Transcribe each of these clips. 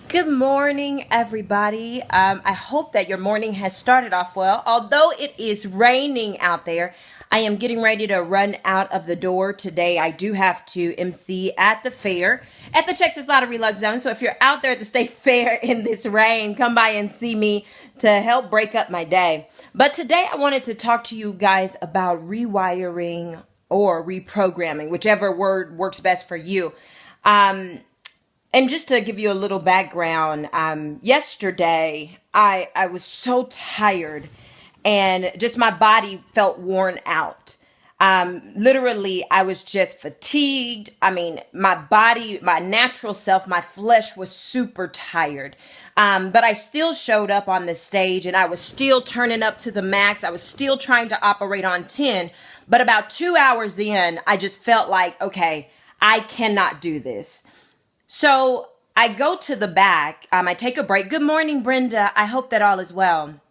Good morning, everybody. I hope that your morning has started off well. Although it is raining out there, I am getting ready to run out of the door today. I do have to MC at the fair at the Texas Lottery Luck Zone. So if you're out there at the state fair in this rain, come by and see me to help break up my day. But today I wanted to talk to you guys about rewiring or reprogramming, whichever word works best for you. And just to give you a little background, yesterday I was so tired and just my body felt worn out. Literally, I was just fatigued. I mean, my body, my natural self, my flesh was super tired. But I still showed up on the stage and I was still turning up to the max. I was still trying to operate on 10. But about 2 hours in, I just felt like, okay, I cannot do this. So I go to the back. I take a break. Good morning, Brenda. I hope that all is well.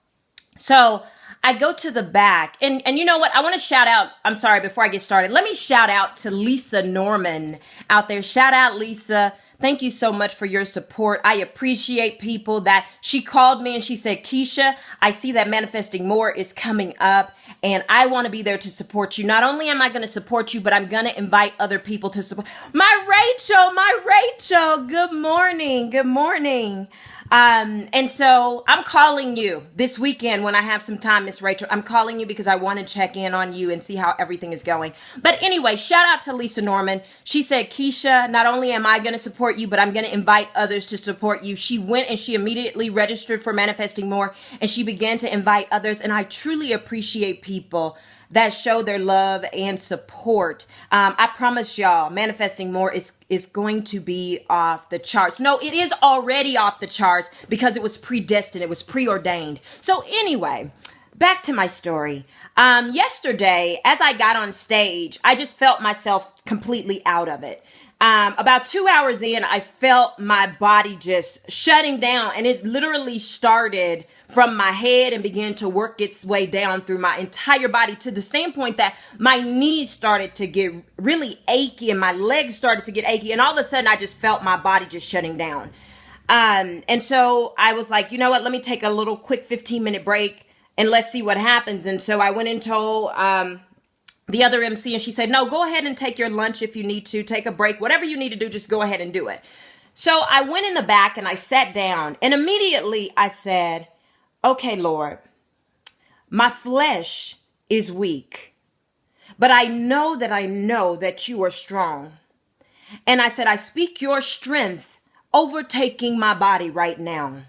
So I go to the back and you know what? I want to shout out. I'm sorry, before I get started, let me shout out to Lisa Norman out there. Shout out, Lisa. Thank you so much for your support. I appreciate people that she called me and she said, Keisha, I see that Manifesting More is coming up and I want to be there to support you. Not only am I going to support you, but I'm going to invite other people to support. My Rachel, good morning. Good morning. And so I'm calling you this weekend when I have some time, Miss Rachel. I'm calling you because I want to check in on you and see how everything is going. But anyway, shout out to Lisa Norman. She said, Keisha, not only am I going to support you, but I'm going to invite others to support you. She went and she immediately registered for Manifesting More and she began to invite others. And I truly appreciate people that show their love and support. I promise y'all, Manifesting More is going to be off the charts. No, it is already off the charts because it was predestined. It was preordained. So anyway, back to my story. Yesterday, as I got on stage, I just felt myself completely out of it. About 2 hours in, I felt my body just shutting down, and it literally started from my head and began to work its way down through my entire body to the standpoint that my knees started to get really achy and my legs started to get achy. And all of a sudden I just felt my body just shutting down. And so I was like, you know what, let me take a little quick 15-minute break and let's see what happens. And so I went and told, the other MC and she said, no, go ahead and take your lunch if you need to, take a break, whatever you need to do, just go ahead and do it. So I went in the back and I sat down and immediately I said, okay, Lord, my flesh is weak, but I know that you are strong. And I said, I speak your strength overtaking my body right now.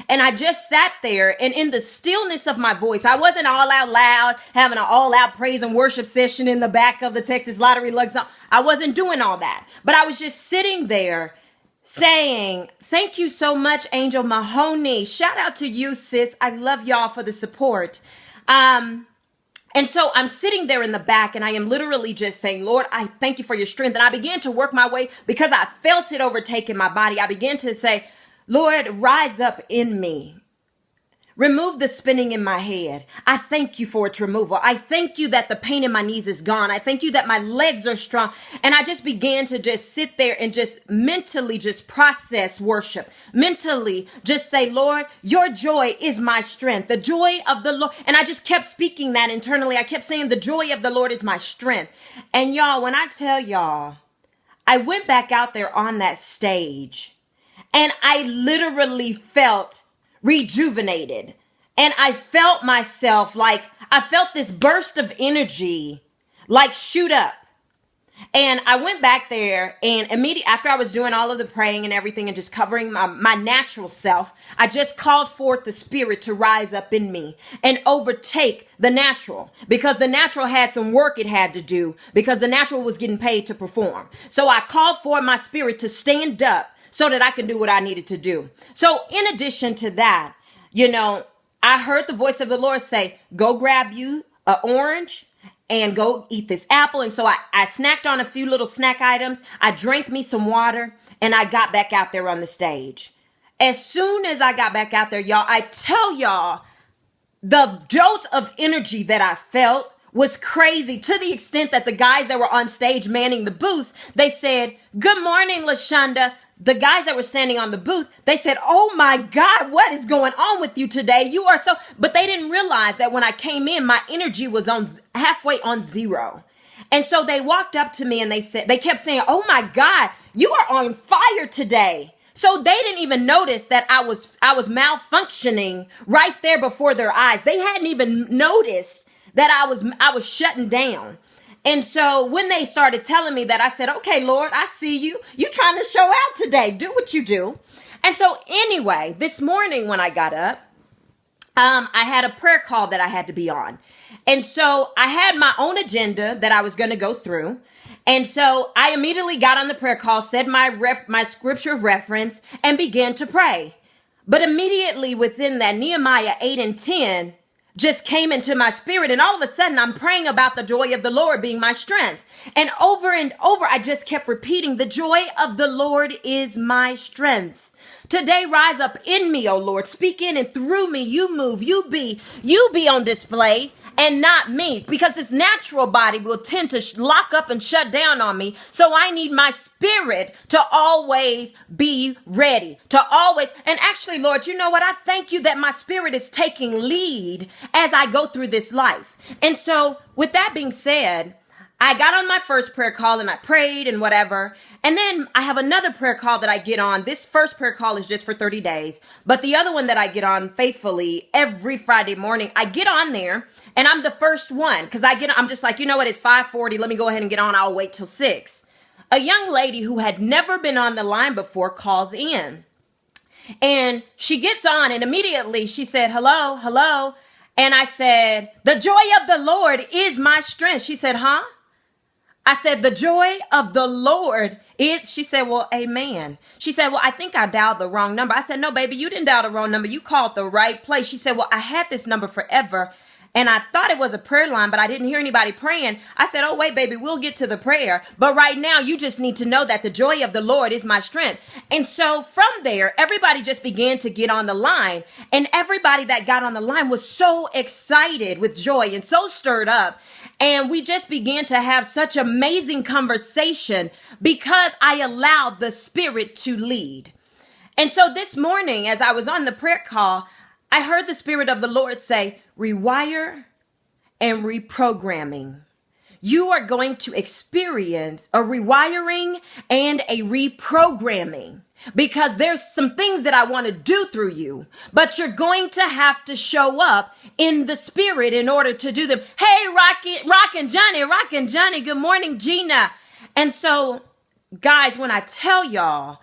And I just sat there and in the stillness of my voice, I wasn't all out loud, having an all out praise and worship session in the back of the Texas Lottery Luck Zone. I wasn't doing all that, but I was just sitting there saying, thank you so much, Angel Mahoney. Shout out to you, sis. I love y'all for the support. And so I'm sitting there in the back and I am literally just saying, Lord, I thank you for your strength. And I began to work my way because I felt it overtaking my body. I began to say, Lord, rise up in me. Remove the spinning in my head. I thank you for its removal. I thank you that the pain in my knees is gone. I thank you that my legs are strong. And I just began to just sit there and just mentally just process worship. Mentally just say, Lord, your joy is my strength. The joy of the Lord. And I just kept speaking that internally. I kept saying the joy of the Lord is my strength. And y'all, when I tell y'all, I went back out there on that stage and I literally felt rejuvenated. And I felt myself like, I felt this burst of energy like shoot up. And I went back there and immediately after I was doing all of the praying and everything and just covering my natural self, I just called forth the spirit to rise up in me and overtake the natural because the natural had some work it had to do because the natural was getting paid to perform. So I called for my spirit to stand up so that I can do what I needed to do. So in addition to that, I heard the voice of the Lord say, go grab you an orange and go eat this apple. And so I snacked on a few little snack items. I drank me some water and I got back out there on the stage. As soon as I got back out there, y'all, I tell y'all, the jolt of energy that I felt was crazy to the extent that the guys that were on stage manning the booths, they said, good morning, LaShonda. the guys that were standing on the booth, they said, "Oh my God, what is going on with you today? You are so," but they didn't realize that when I came in, my energy was on halfway on zero. And so they walked up to me and they kept saying, "Oh my God, you are on fire today." So they didn't even notice that I was malfunctioning right there before their eyes. They hadn't even noticed that I was shutting down. And so when they started telling me that, I said, "Okay, Lord, I see you. You trying to show out today. Do what you do." And so anyway, this morning when I got up, I had a prayer call that I had to be on. And so I had my own agenda that I was going to go through. And so I immediately got on the prayer call, said my scripture of reference, and began to pray. But immediately within that, Nehemiah 8:10 just came into my spirit. And all of a sudden, I'm praying about the joy of the Lord being my strength. And over, I just kept repeating, "The joy of the Lord is my strength. Today, rise up in me, O Lord. Speak in and through me. You move, you be on display, and not me," because this natural body will tend to lock up and shut down on me. So I need my spirit to always be ready, and actually, Lord, you know what? I thank you that my spirit is taking lead as I go through this life. And so with that being said, I got on my first prayer call and I prayed and whatever. And then I have another prayer call that I get on. This first prayer call is just for 30 days. But the other one that I get on faithfully every Friday morning, I get on there and I'm the first one because I'm just like, you know what? It's 5:40. Let me go ahead and get on. I'll wait till 6. A young lady who had never been on the line before calls in and she gets on and immediately she said, "Hello, hello." And I said, "The joy of the Lord is my strength." She said, "Huh?" I said, "The joy of the Lord is," she said, "Well, amen." She said, "Well, I think I dialed the wrong number." I said, "No, baby, you didn't dial the wrong number. You called the right place." She said, "Well, I had this number forever and I thought it was a prayer line, but I didn't hear anybody praying." I said, "Oh, wait, baby, we'll get to the prayer. But right now, you just need to know that the joy of the Lord is my strength." And so from there, everybody just began to get on the line. And everybody that got on the line was so excited with joy and so stirred up. And we just began to have such amazing conversation because I allowed the Spirit to lead. And so this morning, as I was on the prayer call, I heard the Spirit of the Lord say, "Rewire and reprogramming." You are going to experience a rewiring and a reprogramming because there's some things that I want to do through you, but you're going to have to show up in the Spirit in order to do them. Hey, Rockin' Johnny. Good morning, Gina. And so, guys, when I tell y'all,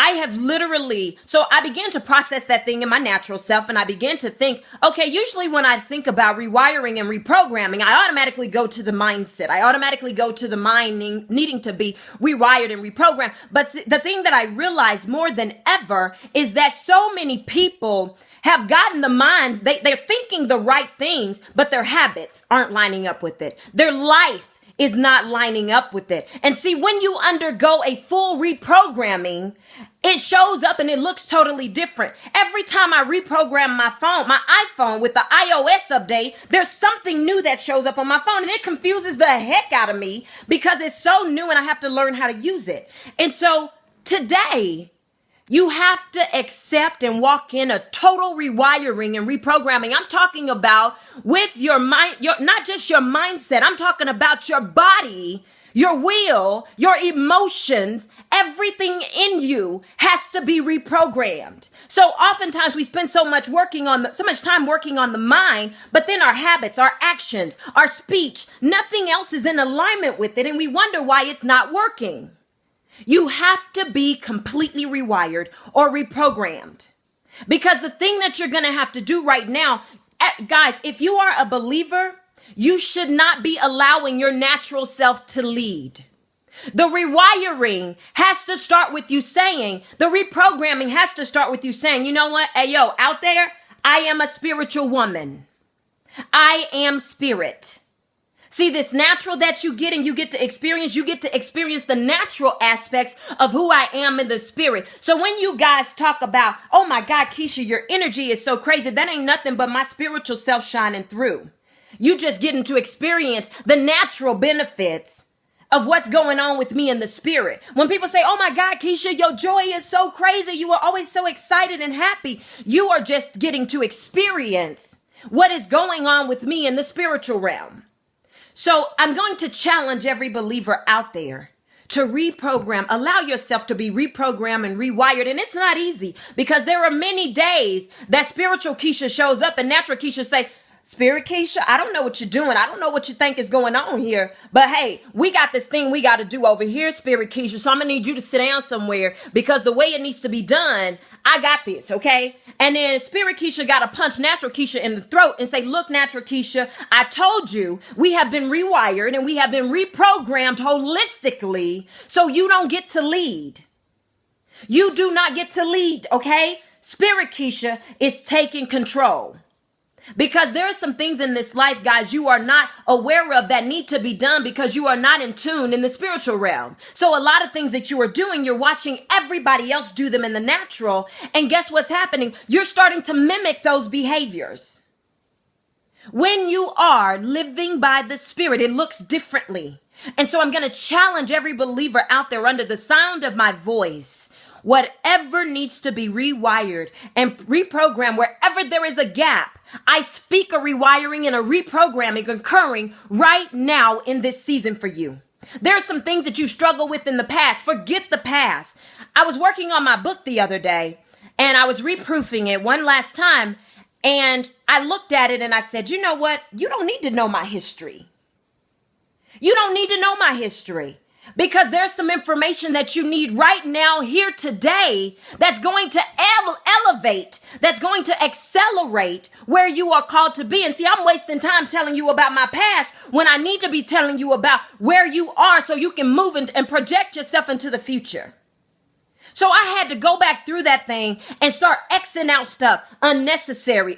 I have literally, so I began to process that thing in my natural self and I began to think, okay, usually when I think about rewiring and reprogramming, I automatically go to the mindset. I automatically go to the mind needing to be rewired and reprogrammed. But the thing that I realized more than ever is that so many people have gotten the mind, they're thinking the right things, but their habits aren't lining up with it. Their life is not lining up with it. And see, when you undergo a full reprogramming, it shows up and it looks totally different. Every time I reprogram my iPhone with the iOS update, there's something new that shows up on my phone and it confuses the heck out of me because it's so new and I have to learn how to use it. And so today, you have to accept and walk in a total rewiring and reprogramming. I'm talking about with your mind, not just your mindset. I'm talking about your body, your will, your emotions. Everything in you has to be reprogrammed. So oftentimes we spend so much time working on the mind, but then our habits, our actions, our speech, nothing else is in alignment with it. And we wonder why it's not working. You have to be completely rewired or reprogrammed because the thing that you're going to have to do right now, guys, if you are a believer, you should not be allowing your natural self to lead. The rewiring has to start with you saying, the reprogramming has to start with you saying, you know what? Hey, yo, out there, I am a spiritual woman. I am spirit. See, this natural that you get and you get to experience the natural aspects of who I am in the spirit. So when you guys talk about, oh my God, Keisha, your energy is so crazy. That ain't nothing but my spiritual self shining through. You just getting to experience the natural benefits of what's going on with me in the spirit. When people say, oh my God, Keisha, your joy is so crazy. You are always so excited and happy. You are just getting to experience what is going on with me in the spiritual realm. So I'm going to challenge every believer out there to reprogram. Allow yourself to be reprogrammed and rewired. And it's not easy because there are many days that spiritual Keisha shows up and natural Keisha say, Spirit Keisha, I don't know what you're doing. I don't know what you think is going on here. But hey, we got this thing we got to do over here, Spirit Keisha. So I'm going to need you to sit down somewhere because the way it needs to be done, I got this, okay? And then Spirit Keisha got to punch natural Keisha in the throat and say, look, natural Keisha, I told you we have been rewired and we have been reprogrammed holistically so you don't get to lead. You do not get to lead, okay? Spirit Keisha is taking control. Because there are some things in this life, guys, you are not aware of that need to be done because you are not in tune in the spiritual realm. So a lot of things that you are doing, you're watching everybody else do them in the natural. And guess what's happening? You're starting to mimic those behaviors. When you are living by the Spirit, it looks differently. And so I'm going to challenge every believer out there under the sound of my voice. Whatever needs to be rewired and reprogrammed, wherever there is a gap, I speak a rewiring and a reprogramming occurring right now in this season for you. There are some things that you struggle with in the past. Forget the past. I was working on my book the other day and I was reproofing it one last time. And I looked at it and I said, you know what? You don't need to know my history. You don't need to know my history. Because there's some information that you need right now here today that's going to elevate, that's going to accelerate where you are called to be. And see, I'm wasting time telling you about my past when I need to be telling you about where you are so you can move and project yourself into the future. So I had to go back through that thing and start Xing out stuff. Unnecessary.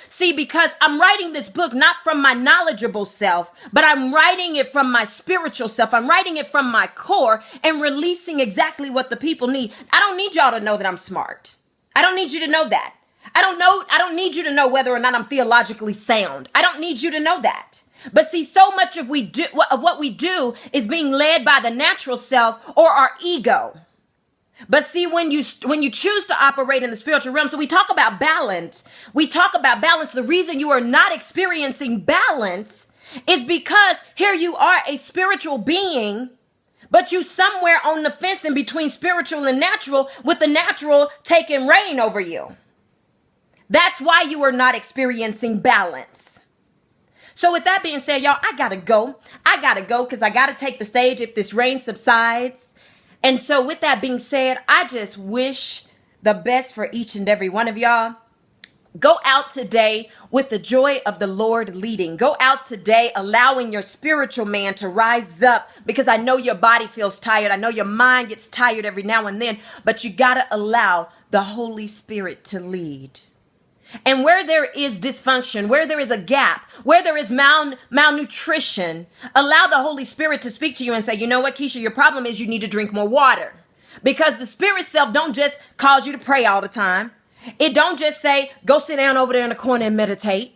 See, because I'm writing this book not from my knowledgeable self, but I'm writing it from my spiritual self. I'm writing it from my core and releasing exactly what the people need. I don't need y'all to know that I'm smart. I don't need you to know that. I don't need you to know whether or not I'm theologically sound. I don't need you to know that. But see, so much of what we do is being led by the natural self or our ego. But see, when you choose to operate in the spiritual realm, so we talk about balance. The reason you are not experiencing balance is because here you are, a spiritual being, but you somewhere on the fence in between spiritual and natural, with the natural taking reign over you. That's why you are not experiencing balance. So with that being said, y'all, I gotta go because I gotta take the stage if this rain subsides. And so with that being said, I just wish the best for each and every one of y'all. Go out today with the joy of the Lord leading. Go out today allowing your spiritual man to rise up, because I know your body feels tired. I know your mind gets tired every now and then, but you got to allow the Holy Spirit to lead. And where there is dysfunction, where there is a gap, where there is malnutrition, allow the Holy Spirit to speak to you and say, you know what, Keisha, your problem is you need to drink more water. Because the spirit self don't just cause you to pray all the time. It don't just say, go sit down over there in the corner and meditate.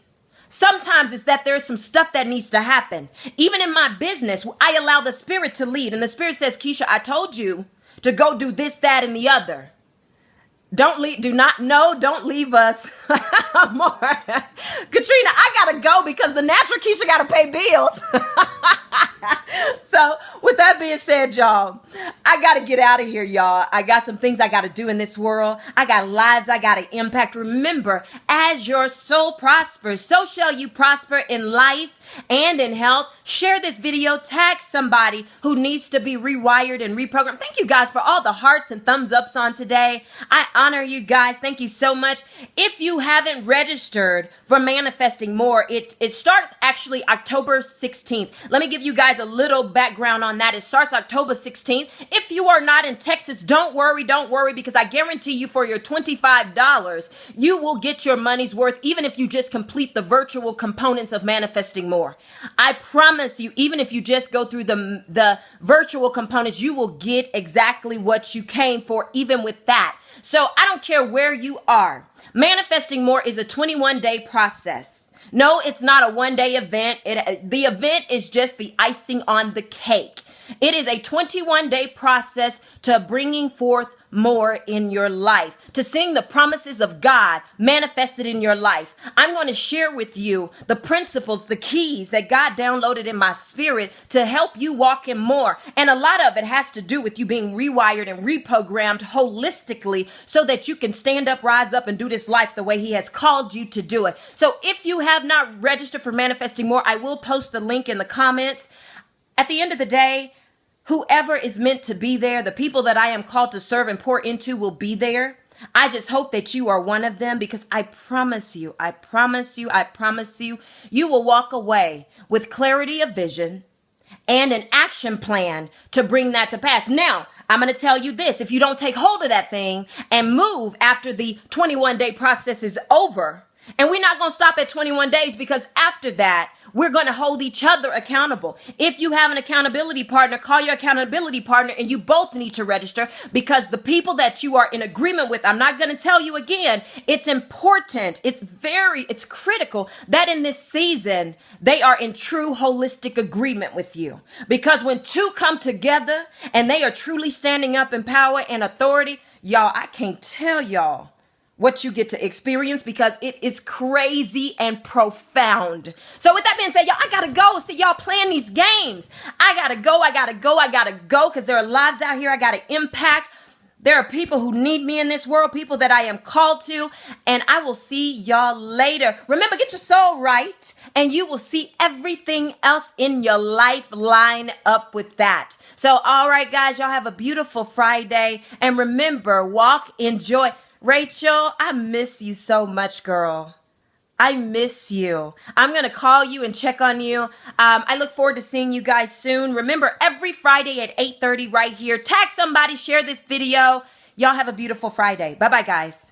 Sometimes it's that there's some stuff that needs to happen. Even in my business, I allow the Spirit to lead. And the Spirit says, Keisha, I told you to go do this, that, and the other. Don't leave us more. Katrina, I gotta go because the natural Keisha gotta pay bills. So with that being said, y'all, I gotta get out of here, y'all. I got some things I gotta do in this world. I got lives I gotta impact. Remember, as your soul prospers, so shall you prosper in life and in health. Share this video, tag somebody who needs to be rewired and reprogrammed. Thank you guys for all the hearts and thumbs ups on today. I honor you guys. Thank you so much. If you haven't registered for Manifesting More, it starts actually October 16th. Let me give you guys a little background on that. It starts October 16th. If you are not in Texas, don't worry, because I guarantee you for your $25, you will get your money's worth, even if you just complete the virtual components of Manifesting More. I promise you, even if you just go through the virtual components, you will get exactly what you came for, even with that. So I don't care where you are. Manifesting More is a 21-day process. No, it's not a one-day event. The event is just the icing on the cake. It is a 21-day process to bringing forth more in your life, to seeing the promises of God manifested in your life. I'm going to share with you the principles, the keys that God downloaded in my spirit to help you walk in more. And a lot of it has to do with you being rewired and reprogrammed holistically so that you can stand up, rise up, and do this life the way He has called you to do it. So if you have not registered for Manifesting More, I will post the link in the comments. At the end of the day, whoever is meant to be there, the people that I am called to serve and pour into will be there. I just hope that you are one of them, because I promise you, you will walk away with clarity of vision and an action plan to bring that to pass. Now, I'm going to tell you this. If you don't take hold of that thing and move after the 21-day process is over, and we're not going to stop at 21 days, because after that, we're going to hold each other accountable. If you have an accountability partner, call your accountability partner, and you both need to register, because the people that you are in agreement with, I'm not going to tell you again, it's important. It's critical that in this season, they are in true holistic agreement with you. Because when two come together and they are truly standing up in power and authority, y'all, I can't tell y'all what you get to experience, because it is crazy and profound. So with that being said, y'all, I gotta go. See y'all playing these games. I gotta go, because there are lives out here I gotta impact. There are people who need me in this world, people that I am called to, and I will see y'all later. Remember, get your soul right, and you will see everything else in your life line up with that. So, all right, guys, y'all have a beautiful Friday, and remember, walk in joy. Rachel, I miss you so much, girl. I miss you. I'm going to call you and check on you. I look forward to seeing you guys soon. Remember, every Friday at 8:30 right here. Tag somebody, share this video. Y'all have a beautiful Friday. Bye-bye, guys.